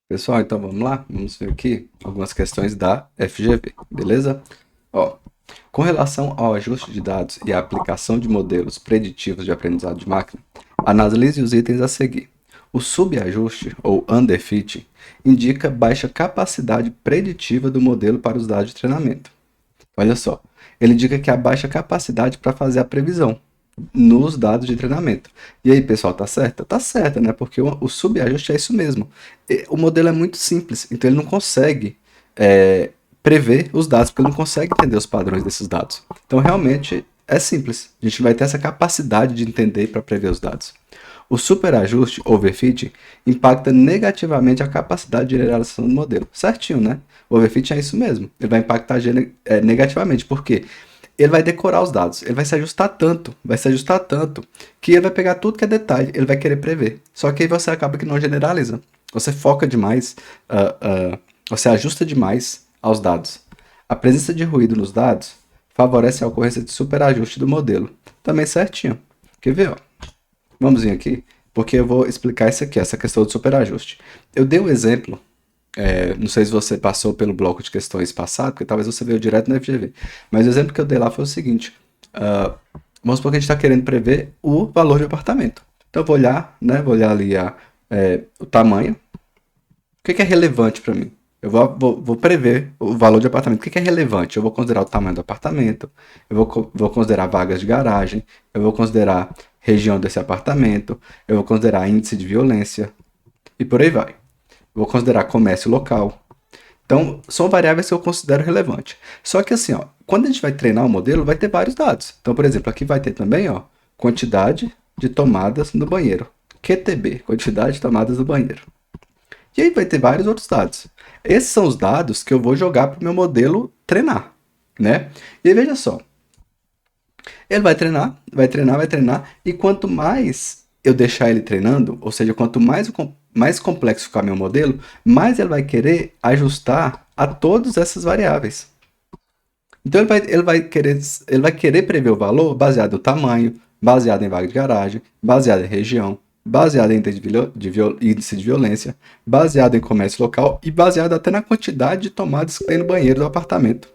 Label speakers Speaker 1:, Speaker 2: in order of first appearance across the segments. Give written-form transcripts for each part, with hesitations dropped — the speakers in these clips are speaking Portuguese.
Speaker 1: Pessoal, então vamos lá? Vamos ver aqui algumas questões da FGV, beleza? Ó, com relação ao ajuste de dados e a aplicação de modelos preditivos de aprendizado de máquina, analise os itens a seguir. O subajuste, ou underfit, indica baixa capacidade preditiva do modelo para os dados de treinamento. Olha só, ele indica que há baixa capacidade para fazer a previsão nos dados de treinamento. E aí, pessoal, tá certo? Tá certo, né? Porque o subajuste é isso mesmo. O modelo é muito simples, então ele não consegue prever os dados, porque ele não consegue entender os padrões desses dados. Então, realmente, é simples. A gente vai ter essa capacidade de entender para prever os dados. O superajuste, overfit, impacta negativamente a capacidade de generalização do modelo. Certinho, né? O overfit é isso mesmo. Ele vai impactar negativamente. Por quê? Ele vai decorar os dados. Ele vai se ajustar tanto, que ele vai pegar tudo que é detalhe, ele vai querer prever. Só que aí você acaba que não generaliza. Você foca demais, você ajusta demais aos dados. A presença de ruído nos dados favorece a ocorrência de superajuste do modelo. Também certinho. Quer ver, ó? Vamos vir aqui, porque eu vou explicar isso aqui, essa questão do superajuste. Eu dei um exemplo, não sei se você passou pelo bloco de questões passado, porque talvez você veio direto no FGV, mas o exemplo que eu dei lá foi o seguinte, vamos supor que a gente está querendo prever o valor de apartamento. Então eu vou olhar, né, vou olhar ali o tamanho, o que é relevante para mim? Eu vou prever o valor de apartamento. O que é relevante? Eu vou considerar o tamanho do apartamento, eu vou considerar vagas de garagem, eu vou considerar região desse apartamento, eu vou considerar índice de violência e por aí vai. Eu vou considerar comércio local. Então, são variáveis que eu considero relevantes. Só que assim, ó, quando a gente vai treinar o modelo, vai ter vários dados. Então, por exemplo, aqui vai ter também, ó, quantidade de tomadas no banheiro. QTB, quantidade de tomadas no banheiro. E aí vai ter vários outros dados. Esses são os dados que eu vou jogar para o meu modelo treinar, né? E aí veja só, ele vai treinar, vai treinar, vai treinar, e quanto mais eu deixar ele treinando, ou seja, quanto mais complexo ficar meu modelo, mais ele vai querer ajustar a todas essas variáveis. Então ele vai querer prever o valor baseado no tamanho, baseado em vaga de garagem, baseado em região, baseado em índice de violência, baseado em comércio local e baseado até na quantidade de tomadas que tem no banheiro do apartamento.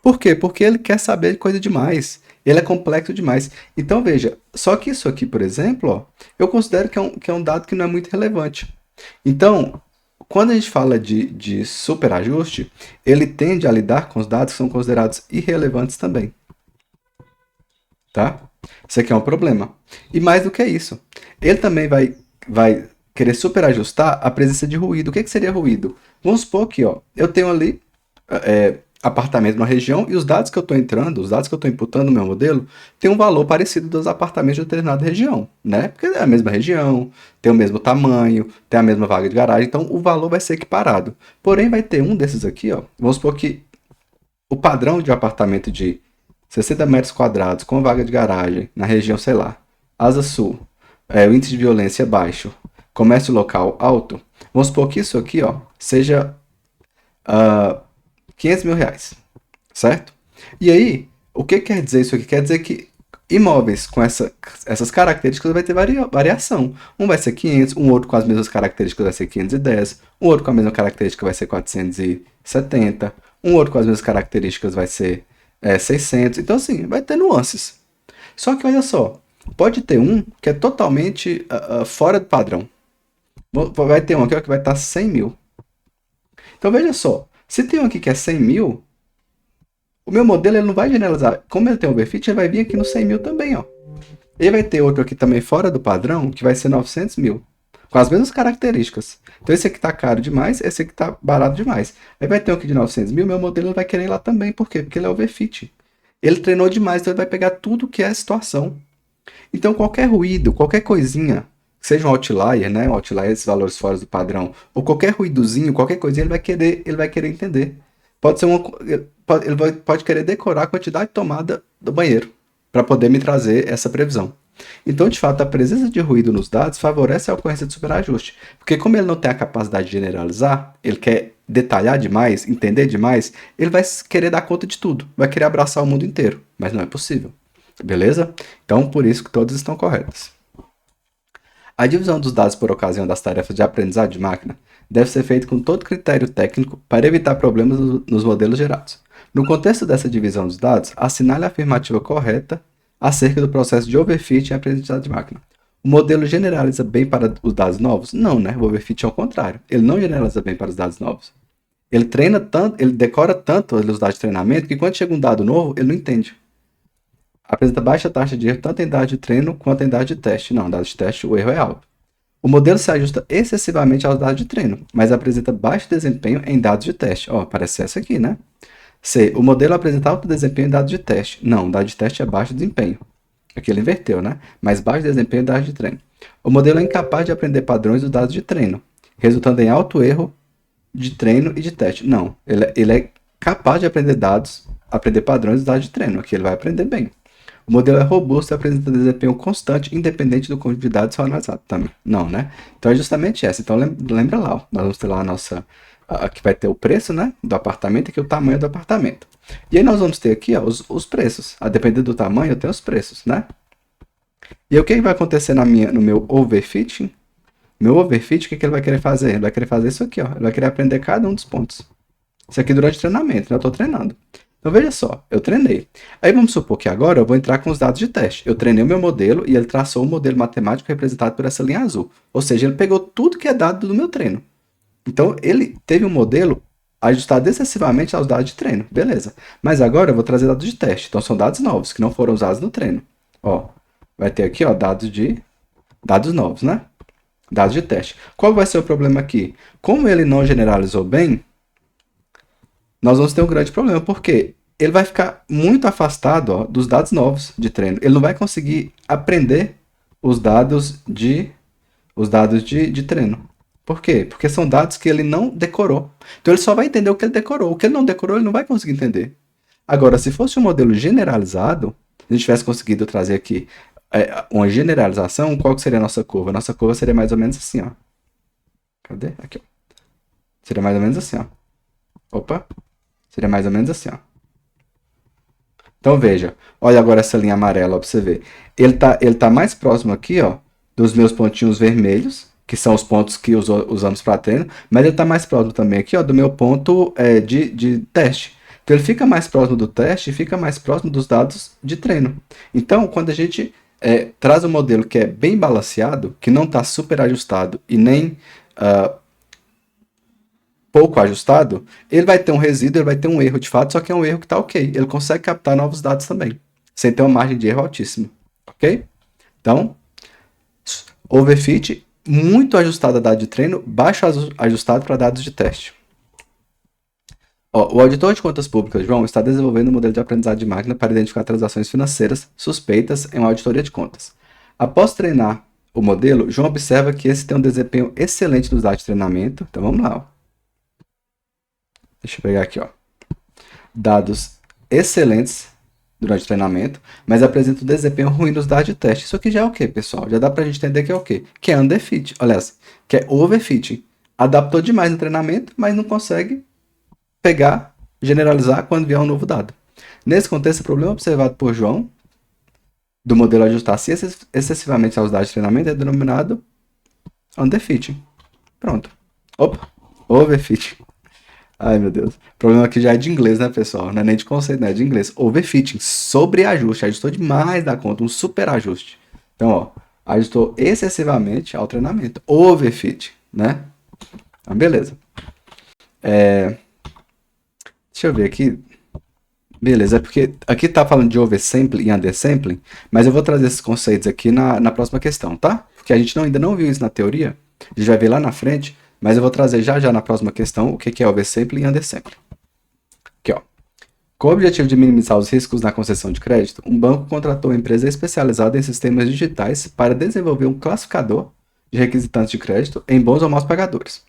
Speaker 1: Por quê? Porque ele quer saber coisa demais. Ele é complexo demais. Então veja, só que isso aqui, por exemplo, ó, eu considero que é um dado que não é muito relevante. Então, quando a gente fala de superajuste, ele tende a lidar com os dados que são considerados irrelevantes também, tá? Isso aqui é um problema. E mais do que isso, ele também vai querer superajustar a presença de ruído. O que seria ruído? Vamos supor que ó, eu tenho ali apartamento numa região e os dados que eu estou entrando, os dados que eu estou imputando no meu modelo, tem um valor parecido dos apartamentos de determinada região, né? Porque é a mesma região, tem o mesmo tamanho, tem a mesma vaga de garagem, então o valor vai ser equiparado. Porém, vai ter um desses aqui, ó. Vamos supor que o padrão de apartamento de 60 metros quadrados com vaga de garagem na região, sei lá, Asa Sul, o índice de violência baixo, comércio local alto, vamos supor que isso aqui, ó, seja 500 mil reais, certo? E aí, o que quer dizer isso aqui? Quer dizer que imóveis com essas características vai ter variação. Um vai ser 500, um outro com as mesmas características vai ser 510, um outro com a mesma característica vai ser 470, um outro com as mesmas características vai ser 600. Então, assim, vai ter nuances. Só que olha só, pode ter um que é totalmente fora do padrão. Vai ter um aqui ó, que vai estar 100 mil. Então veja só, se tem um aqui que é 100 mil, o meu modelo ele não vai generalizar. Como ele tem overfit, ele vai vir aqui no 100 mil também, ó. Ele vai ter outro aqui também fora do padrão, que vai ser 900 mil. Com as mesmas características. Então esse aqui tá caro demais, esse aqui tá barato demais. Aí vai ter um aqui de 900 mil, meu modelo vai querer ir lá também. Por quê? Porque ele é overfit. Ele treinou demais, então ele vai pegar tudo que é a situação. Então qualquer ruído, qualquer coisinha, seja um outlier, né? Um outlier, esses valores fora do padrão, ou qualquer ruídozinho, qualquer coisinha, ele vai querer entender. Pode ser ele pode querer decorar a quantidade de tomada do banheiro para poder me trazer essa previsão. Então, de fato, a presença de ruído nos dados favorece a ocorrência de superajuste, porque como ele não tem a capacidade de generalizar, ele quer detalhar demais, entender demais, ele vai querer dar conta de tudo, vai querer abraçar o mundo inteiro, mas não é possível. Beleza? Então, por isso que todas estão corretas. A divisão dos dados por ocasião das tarefas de aprendizado de máquina deve ser feita com todo critério técnico para evitar problemas nos modelos gerados. No contexto dessa divisão dos dados, assinale a afirmativa correta acerca do processo de overfit em aprendizado de máquina. O modelo generaliza bem para os dados novos? Não, né? O overfit é o contrário. Ele não generaliza bem para os dados novos. Ele treina tanto, ele decora tanto os dados de treinamento que quando chega um dado novo, ele não entende. Apresenta baixa taxa de erro tanto em dados de treino quanto em dados de teste. Não, dados de teste o erro é alto. O modelo se ajusta excessivamente aos dados de treino, mas apresenta baixo desempenho em dados de teste. Ó, parece essa aqui, né? C. O modelo apresenta alto desempenho em dados de teste. Não, dado de teste é baixo desempenho. Aqui ele inverteu, né? Mas baixo desempenho em dados de treino. O modelo é incapaz de aprender padrões dos dados de treino, resultando em alto erro de treino e de teste. Não, ele é capaz de aprender dados, aprender padrões dos dados de treino. Aqui ele vai aprender bem. O modelo é robusto e apresenta desempenho constante, independente do conjunto de dados analisado também. Não, né? Então é justamente essa. Então lembra lá, ó, nós vamos ter lá a nossa... Aqui vai ter o preço, né, do apartamento, aqui o tamanho do apartamento. E aí nós vamos ter aqui, ó, os preços. A depender do tamanho, eu tenho os preços, né? E aí, o que vai acontecer no meu overfitting? Meu overfit, o que ele vai querer fazer? Ele vai querer fazer isso aqui, ó. Ele vai querer aprender cada um dos pontos. Isso aqui durante o treinamento, né? Eu estou treinando. Então, veja só, eu treinei. Aí, vamos supor que agora eu vou entrar com os dados de teste. Eu treinei o meu modelo e ele traçou o modelo matemático representado por essa linha azul. Ou seja, ele pegou tudo que é dado do meu treino. Então, ele teve um modelo ajustado excessivamente aos dados de treino. Beleza. Mas agora eu vou trazer dados de teste. Então, são dados novos, que não foram usados no treino. Ó, vai ter aqui, ó, dados novos, né? Dados de teste. Qual vai ser o problema aqui? Como ele não generalizou bem, nós vamos ter um grande problema, porque ele vai ficar muito afastado, ó, dos dados novos de treino. Ele não vai conseguir aprender os dados de treino. Por quê? Porque são dados que ele não decorou. Então ele só vai entender o que ele decorou. O que ele não decorou, ele não vai conseguir entender. Agora, se fosse um modelo generalizado, se a gente tivesse conseguido trazer aqui uma generalização, qual que seria a nossa curva? A nossa curva seria mais ou menos assim, ó. Cadê? Aqui, ó. Seria mais ou menos assim, ó. Opa! Seria mais ou menos assim, ó. Então veja, olha agora essa linha amarela, ó, pra você ver. Ele tá mais próximo aqui, ó, dos meus pontinhos vermelhos, que são os pontos que usamos para treino, mas ele está mais próximo também aqui, ó, do meu ponto de teste. Então ele fica mais próximo do teste e fica mais próximo dos dados de treino. Então, quando a gente traz um modelo que é bem balanceado, que não está super ajustado e nem pouco ajustado, ele vai ter um resíduo, ele vai ter um erro de fato, só que é um erro que está ok. Ele consegue captar novos dados também, sem ter uma margem de erro altíssima. Ok? Então, overfit muito ajustado a dados de treino, baixo ajustado para dados de teste. Ó, o auditor de contas públicas, João, está desenvolvendo um modelo de aprendizado de máquina para identificar transações financeiras suspeitas em uma auditoria de contas. Após treinar o modelo, João observa que esse tem um desempenho excelente nos dados de treinamento. Então vamos lá. Ó. Deixa eu pegar aqui, ó. Dados excelentes durante o treinamento, mas apresenta um desempenho ruim nos dados de teste. Isso aqui já é o que, pessoal? Já dá pra gente entender que é o quê? Que é underfit. Aliás, que é overfitting. Adaptou demais no treinamento, mas não consegue pegar, generalizar quando vier um novo dado. Nesse contexto, o problema observado por João, do modelo ajustar-se excessivamente aos dados de treinamento, é denominado underfitting. Pronto. Opa, overfitting. Ai, meu Deus. O problema aqui já é de inglês, né, pessoal? Não é nem de conceito, não é de inglês. Overfitting, sobreajuste. Ajustou demais da conta, um super ajuste. Então, ó, ajustou excessivamente ao treinamento. Overfit, né? Então, beleza. Deixa eu ver aqui. Beleza, é porque aqui tá falando de oversampling e undersampling, mas eu vou trazer esses conceitos aqui na próxima questão, tá? Porque a gente ainda não viu isso na teoria. A gente vai ver lá na frente. Mas eu vou trazer já na próxima questão o que é oversampling e undersampling. Aqui, ó. Com o objetivo de minimizar os riscos na concessão de crédito, um banco contratou uma empresa especializada em sistemas digitais para desenvolver um classificador de requisitantes de crédito em bons ou maus pagadores.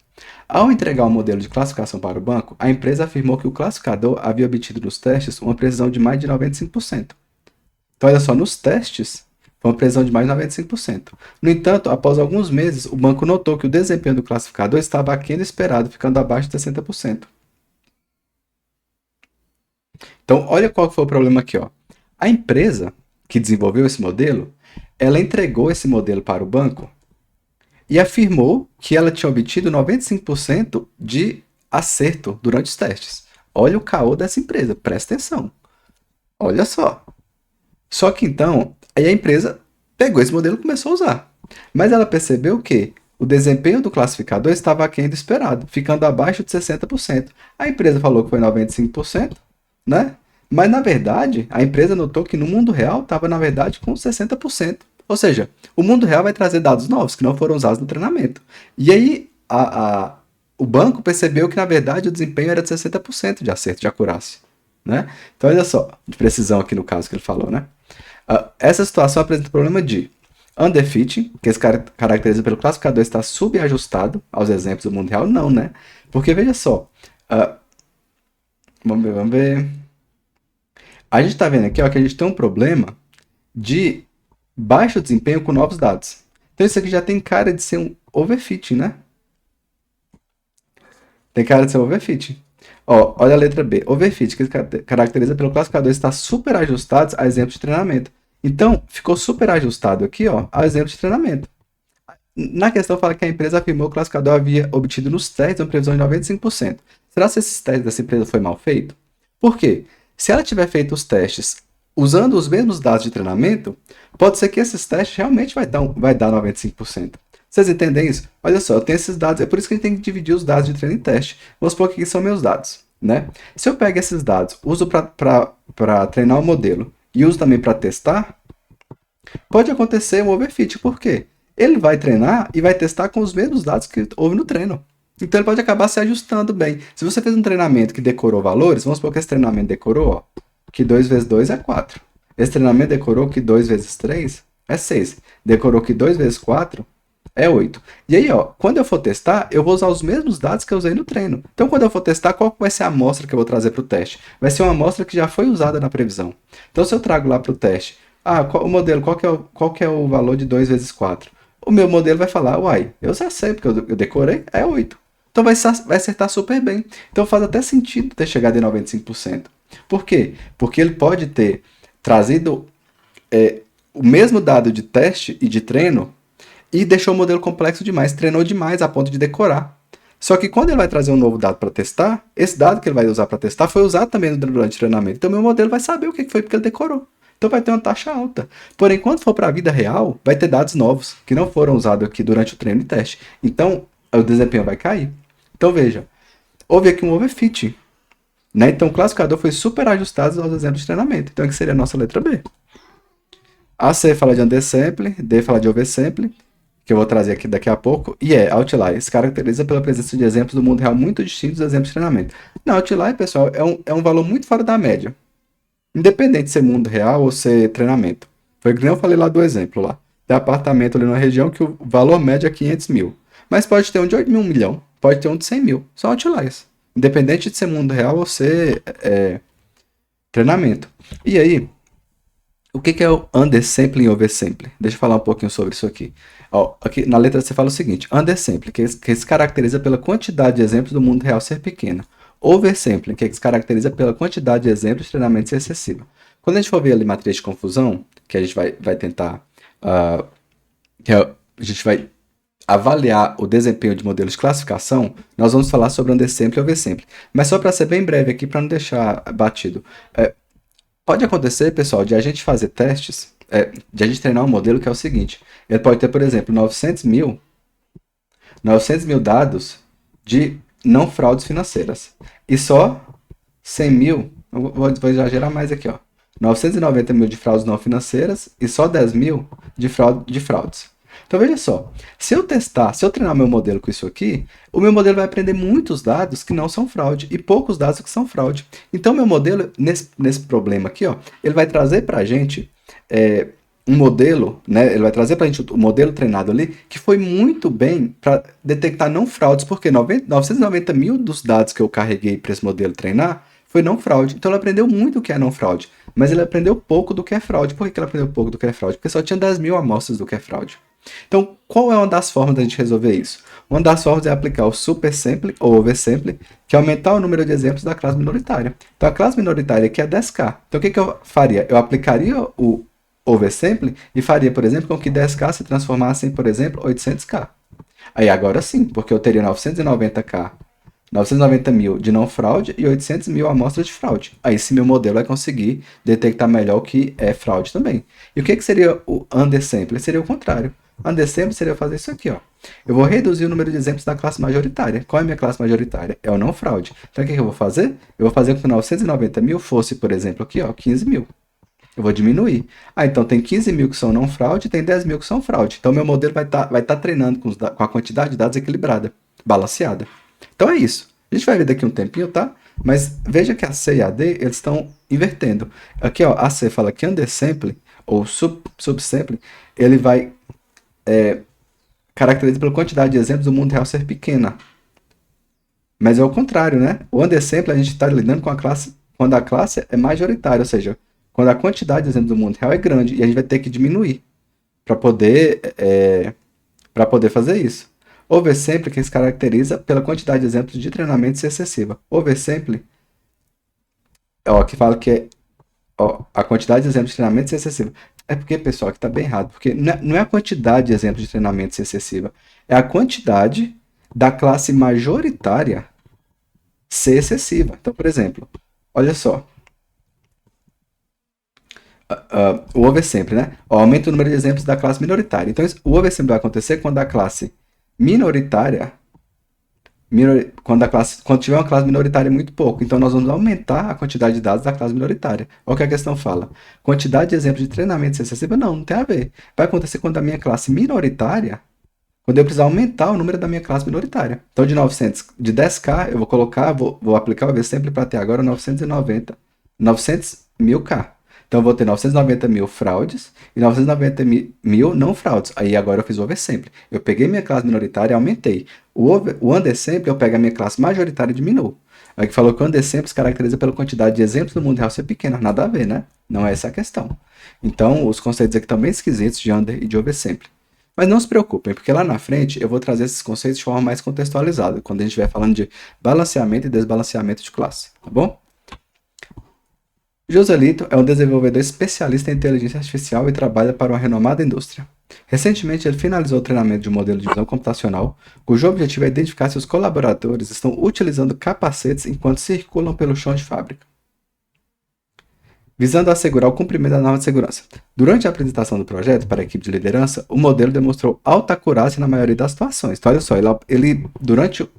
Speaker 1: Ao entregar o modelo de classificação para o banco, a empresa afirmou que o classificador havia obtido nos testes uma precisão de mais de 95%. Então, olha só, nos testes, foi uma precisão de mais de 95%. No entanto, após alguns meses, o banco notou que o desempenho do classificador estava aquém do esperado, ficando abaixo de 60%. Então, olha qual foi o problema aqui. Ó. A empresa que desenvolveu esse modelo, ela entregou esse modelo para o banco e afirmou que ela tinha obtido 95% de acerto durante os testes. Olha o caô dessa empresa, presta atenção. Olha só. Só que então, aí a empresa pegou esse modelo e começou a usar. Mas ela percebeu que o desempenho do classificador estava aquém do esperado, ficando abaixo de 60%. A empresa falou que foi 95%, né? Mas na verdade, a empresa notou que no mundo real estava, na verdade, com 60%. Ou seja, o mundo real vai trazer dados novos que não foram usados no treinamento. E aí o banco percebeu que, na verdade, o desempenho era de 60% de acerto, de acurácia. Né? Então, olha só, de precisão aqui no caso que ele falou, né? Essa situação apresenta o problema de underfitting, que se caracteriza pelo classificador estar subajustado aos exemplos do mundo real. Não, né? Porque, veja só, vamos ver. A gente está vendo aqui ó, que a gente tem um problema de baixo desempenho com novos dados. Então, isso aqui já tem cara de ser um overfitting, né? Tem cara de ser overfitting. Ó, olha a letra B. Overfit, que caracteriza pelo classificador estar super ajustado a exemplo de treinamento. Então, ficou super ajustado aqui, ó, ao exemplo de treinamento. Na questão, fala que a empresa afirmou que o classificador havia obtido nos testes uma previsão de 95%. Será que esses testes dessa empresa foi mal feito? Por quê? Se ela tiver feito os testes usando os mesmos dados de treinamento, pode ser que esses testes realmente vai dar 95%. Vocês entendem isso? Olha só, eu tenho esses dados, é por isso que a gente tem que dividir os dados de treino e teste. Vamos supor que aqui são meus dados, né? Se eu pego esses dados, uso para treinar o modelo e uso também para testar, pode acontecer um overfit. Por quê? Ele vai treinar e vai testar com os mesmos dados que houve no treino. Então ele pode acabar se ajustando bem. Se você fez um treinamento que decorou valores, vamos supor que esse treinamento decorou, ó, que 2 vezes 2 é 4. Esse treinamento decorou que 2 vezes 3 é 6. Decorou que 2 vezes 4 é 8. E aí, ó, quando eu for testar, eu vou usar os mesmos dados que eu usei no treino. Então, quando eu for testar, qual vai ser a amostra que eu vou trazer para o teste? Vai ser uma amostra que já foi usada na previsão. Então, se eu trago lá para o teste, o modelo, qual que é o valor de 2 vezes 4? O meu modelo vai falar, uai, eu já sei, porque eu decorei, é 8. Então, vai acertar super bem. Então, faz até sentido ter chegado em 95%. Por quê? Porque ele pode ter trazido o mesmo dado de teste e de treino e deixou o modelo complexo demais, treinou demais a ponto de decorar. Só que quando ele vai trazer um novo dado para testar, esse dado que ele vai usar para testar foi usado também durante o treinamento. Então, meu modelo vai saber o que foi porque ele decorou. Então, vai ter uma taxa alta. Porém, quando for para a vida real, vai ter dados novos que não foram usados aqui durante o treino e teste. Então, o desempenho vai cair. Então, veja, houve aqui um overfit. Né? Então, o classificador foi super ajustado aos exemplos de treinamento. Então, aqui seria a nossa letra B. A C fala de undersample, D fala de oversample, que eu vou trazer aqui daqui a pouco, e outlier. Se caracteriza pela presença de exemplos do mundo real muito distintos dos exemplos de treinamento. Não, outlier, pessoal, é um valor muito fora da média. Independente de ser mundo real ou ser treinamento. Foi que nem eu falei lá do exemplo lá. Tem apartamento ali numa região que o valor médio é 500 mil. Mas pode ter um de 1 milhão, pode ter um de 100 mil. São outliers. Independente de ser mundo real ou ser treinamento. E aí, o que é o undersampling e oversampling? Deixa eu falar um pouquinho sobre isso aqui. Ó, aqui na letra você fala o seguinte: undersampling, que se caracteriza pela quantidade de exemplos do mundo real ser pequena. Oversampling, que se caracteriza pela quantidade de exemplos de treinamento ser excessiva. Quando a gente for ver ali matriz de confusão, que a gente vai tentar... a gente vai avaliar o desempenho de modelos de classificação, nós vamos falar sobre undersampling e oversampling. Mas só para ser bem breve aqui, para não deixar batido. Pode acontecer, pessoal, de a gente fazer testes, de a gente treinar um modelo que é o seguinte. Ele pode ter, por exemplo, 900 mil dados de não fraudes financeiras. E só 100 mil, vou exagerar mais aqui, ó. 990 mil de fraudes não financeiras e só 10 mil de fraudes. Então, veja só, se eu treinar meu modelo com isso aqui, o meu modelo vai aprender muitos dados que não são fraude e poucos dados que são fraude. Então, meu modelo, nesse problema aqui, ó, ele vai trazer para a gente um modelo, né? Ele vai trazer para a gente o modelo treinado ali, que foi muito bem para detectar não fraudes, porque 990 mil dos dados que eu carreguei para esse modelo treinar foi não fraude. Então, ele aprendeu muito o que é não fraude, mas ele aprendeu pouco do que é fraude. Por que ele aprendeu pouco do que é fraude? Porque só tinha 10 mil amostras do que é fraude. Então, qual é uma das formas da gente resolver isso? Uma das formas é aplicar o supersample ou oversample, que é aumentar o número de exemplos da classe minoritária. Então, a classe minoritária aqui é 10K. Então, o que eu faria? Eu aplicaria o oversample e faria, por exemplo, com que 10K se transformasse em, por exemplo, 800K. Aí agora sim, porque eu teria 990 mil de não fraude e 800 mil amostras de fraude. Aí esse meu modelo vai conseguir detectar melhor o que é fraude também. E o que seria o undersample? Seria o contrário. Undersample seria fazer isso aqui, ó. Eu vou reduzir o número de exemplos da classe majoritária. Qual é a minha classe majoritária? É o não fraude. Então o que eu vou fazer? Eu vou fazer com que 990 mil fosse, por exemplo, aqui, ó, 15 mil. Eu vou diminuir. Ah, então tem 15 mil que são não fraude e tem 10 mil que são fraude. Então meu modelo vai tá treinando com a quantidade de dados equilibrada, balanceada. Então é isso. A gente vai ver daqui um tempinho, tá? Mas veja que a C e a D, eles estão invertendo. Aqui, ó, a C fala que undersample, ou subsample, ele vai caracterizar pela quantidade de exemplos do mundo real ser pequena. Mas é o contrário, né? O undersample a gente está lidando com a classe quando a classe é majoritária, ou seja, quando a quantidade de exemplos do mundo real é grande e a gente vai ter que diminuir para poder fazer isso. Oversample que se caracteriza pela quantidade de exemplos de treinamento ser excessiva. Oversample, ó, que fala que a quantidade de exemplos de treinamento ser excessiva. É porque, pessoal, que está bem errado. Porque não é a quantidade de exemplos de treinamento ser excessiva. É a quantidade da classe majoritária ser excessiva. Então, por exemplo, olha só. O oversample, né? Aumenta o número de exemplos da classe minoritária. Então, o oversample vai acontecer quando a classe minoritária quando tiver uma classe minoritária muito pouco. Então, nós vamos aumentar a quantidade de dados da classe minoritária. Olha o que a questão fala. Quantidade de exemplos de treinamento excessiva? Não tem a ver. Vai acontecer quando a minha classe minoritária, quando eu precisar aumentar o número da minha classe minoritária. Então, de 10K, eu vou aplicar o oversample para ter agora 900 mil K. Então, eu vou ter 990 mil fraudes e 990 mil não fraudes. Aí, agora eu fiz o oversample. Eu peguei minha classe minoritária e aumentei. O undersample, eu pego a minha classe majoritária e diminuo. Aí que falou que o undersample se caracteriza pela quantidade de exemplos do mundo real ser pequena. Nada a ver, né? Não é essa a questão. Então, os conceitos aqui estão bem esquisitos de under e de oversample. Mas não se preocupem, porque lá na frente eu vou trazer esses conceitos de forma mais contextualizada, quando a gente estiver falando de balanceamento e desbalanceamento de classe, tá bom? Joselito é um desenvolvedor especialista em inteligência artificial e trabalha para uma renomada indústria. Recentemente, ele finalizou o treinamento de um modelo de visão computacional, cujo objetivo é identificar se os colaboradores estão utilizando capacetes enquanto circulam pelo chão de fábrica, visando assegurar o cumprimento da norma de segurança. Durante a apresentação do projeto para a equipe de liderança, o modelo demonstrou alta acurácia na maioria das situações. Então, olha só, durante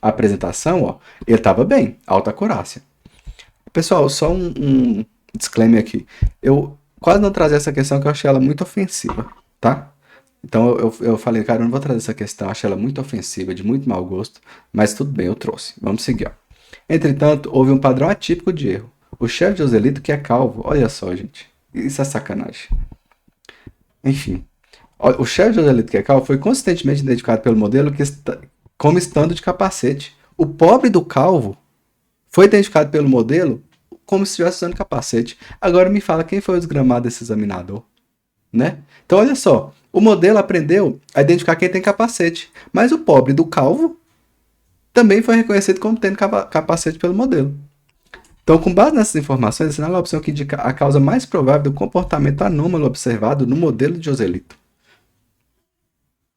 Speaker 1: a apresentação, ó, ele estava bem, alta acurácia. Pessoal, só um disclaimer aqui. Eu quase não trazer essa questão que eu achei ela muito ofensiva, tá? Então eu falei, cara, eu não vou trazer essa questão, achei ela muito ofensiva, de muito mau gosto, mas tudo bem, eu trouxe. Vamos seguir, ó. Entretanto, houve um padrão atípico de erro. O chefe de Joselito, que é calvo, olha só, gente, isso é sacanagem. Enfim, o chefe de Joselito, que é calvo, foi consistentemente identificado pelo modelo como estando de capacete. O pobre do calvo foi identificado pelo modelo como se estivesse usando capacete. Agora me fala quem foi o desgramado desse examinador, né? Então olha só, o modelo aprendeu a identificar quem tem capacete, mas o pobre do calvo também foi reconhecido como tendo capacete pelo modelo. Então, com base nessas informações, assinala a opção que indica a causa mais provável do comportamento anômalo observado no modelo de Joselito.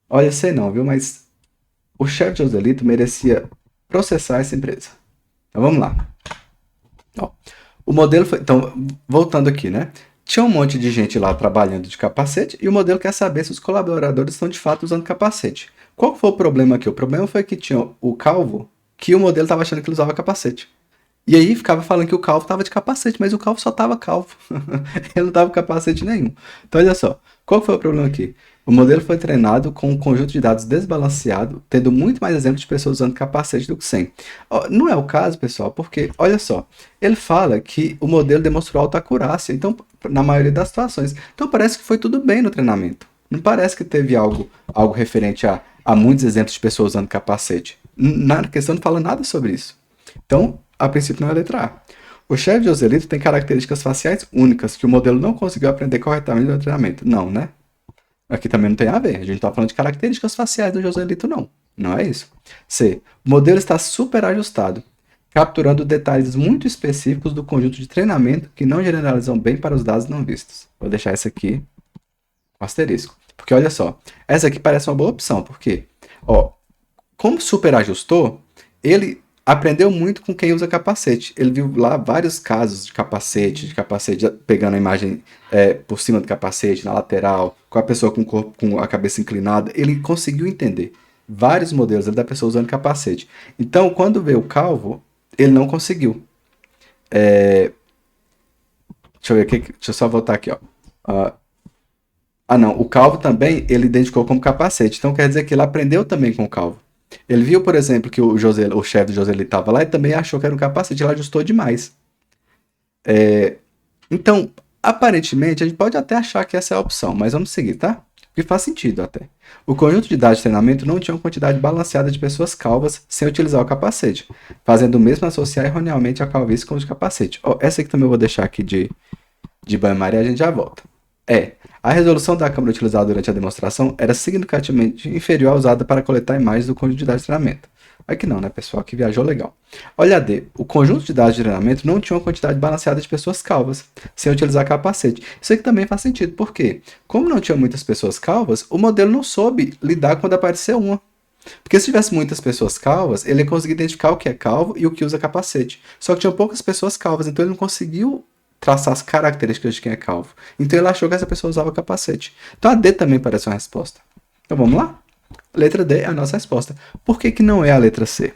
Speaker 1: Olha, sei não, viu? Mas o chefe de Joselito merecia processar essa empresa. Então vamos lá. Ó, o modelo foi. Então, voltando aqui, né? Tinha um monte de gente lá trabalhando de capacete e o modelo quer saber se os colaboradores estão de fato usando capacete. Qual foi o problema aqui? O problema foi que tinha o calvo que o modelo estava achando que ele usava capacete. E aí ficava falando que o calvo estava de capacete, mas o calvo só estava calvo. Ele não estava com capacete nenhum. Então, olha só. Qual foi o problema aqui? O modelo foi treinado com um conjunto de dados desbalanceado, tendo muito mais exemplos de pessoas usando capacete do que sem. Não é o caso, pessoal, porque, olha só, ele fala que o modelo demonstrou alta acurácia, então, na maioria das situações. Então, parece que foi tudo bem no treinamento. Não parece que teve algo referente a muitos exemplos de pessoas usando capacete. Na questão não fala nada sobre isso. Então, a princípio não é a letra A. O chefe de Joselito tem características faciais únicas que o modelo não conseguiu aprender corretamente no treinamento. Não, né? Aqui também não tem a ver. A gente está falando de características faciais do Joselito, não. Não é isso. C. O modelo está super ajustado, capturando detalhes muito específicos do conjunto de treinamento que não generalizam bem para os dados não vistos. Vou deixar essa aqui com asterisco. Porque olha só, essa aqui parece uma boa opção. Por quê? Ó, como superajustou, ele aprendeu muito com quem usa capacete. Ele viu lá vários casos de capacete pegando a imagem por cima do capacete, na lateral, com a pessoa com o corpo, com a cabeça inclinada. Ele conseguiu entender vários modelos da pessoa usando capacete. Então, quando veio o calvo, ele não conseguiu. Deixa eu ver aqui, deixa eu só voltar aqui, ó. Não, o calvo também ele identificou como capacete. Então quer dizer que ele aprendeu também com o calvo. Ele viu, por exemplo, que o chefe do Joseli estava lá e também achou que era um capacete. Ele ajustou demais. Então, aparentemente, a gente pode até achar que essa é a opção, mas vamos seguir, tá? Porque faz sentido até. O conjunto de dados de treinamento não tinha uma quantidade balanceada de pessoas calvas sem utilizar o capacete, fazendo o mesmo associar erroneamente a calvície com o de capacete. Essa aqui também eu vou deixar aqui de banho-maria, a gente já volta. A resolução da câmera utilizada durante a demonstração era significativamente inferior à usada para coletar imagens do conjunto de dados de treinamento. Aqui não, né, pessoal? Que viajou legal. Olha a D. O conjunto de dados de treinamento não tinha uma quantidade balanceada de pessoas calvas, sem utilizar capacete. Isso aqui também faz sentido. Por quê? Como não tinha muitas pessoas calvas, o modelo não soube lidar quando apareceu uma. Porque se tivesse muitas pessoas calvas, ele ia conseguir identificar o que é calvo e o que usa capacete. Só que tinha poucas pessoas calvas, então ele não conseguiu traçar as características de quem é calvo. Então ele achou que essa pessoa usava capacete. Então a D também parece uma resposta. Então vamos lá? Letra D é a nossa resposta. Por que não é a letra C?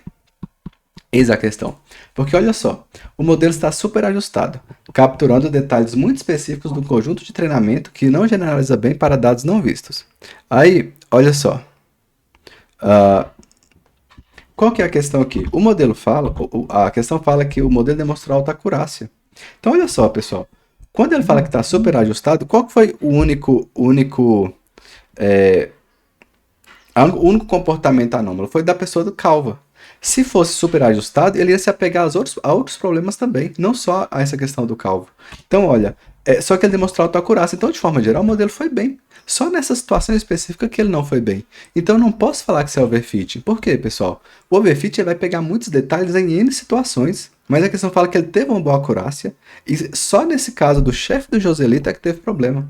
Speaker 1: Eis a questão. Porque olha só, o modelo está super ajustado, capturando detalhes muito específicos do conjunto de treinamento que não generaliza bem para dados não vistos. Aí, olha só. Qual que é a questão aqui? O modelo fala, a questão fala que o modelo demonstrou alta acurácia. Então olha só, pessoal. Quando ele fala que está super ajustado, qual que foi o único comportamento anômalo? Foi da pessoa do calva. Se fosse super ajustado, ele ia se apegar a outros problemas também, não só a essa questão do calvo. Então, olha, só que ele demonstrou autoacurácia. Então, de forma geral, o modelo foi bem. Só nessa situação específica que ele não foi bem. Então, eu não posso falar que isso é overfit. Por quê, pessoal? O overfit vai pegar muitos detalhes em N situações, mas a questão fala que ele teve uma boa acurácia, e só nesse caso do chefe do Joselito é que teve problema.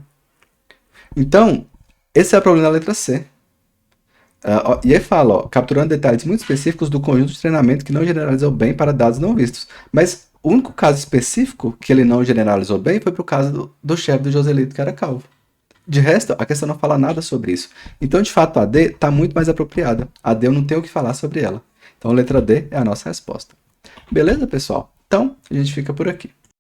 Speaker 1: Então, esse é o problema da letra C. E aí fala, capturando detalhes muito específicos do conjunto de treinamento que não generalizou bem para dados não vistos. Mas o único caso específico que ele não generalizou bem foi pro caso do chefe do Joselito, que era calvo. De resto, a questão não fala nada sobre isso. Então, de fato, a D está muito mais apropriada. A D eu não tenho o que falar sobre ela. Então, a letra D é a nossa resposta. Beleza, pessoal? Então, a gente fica por aqui.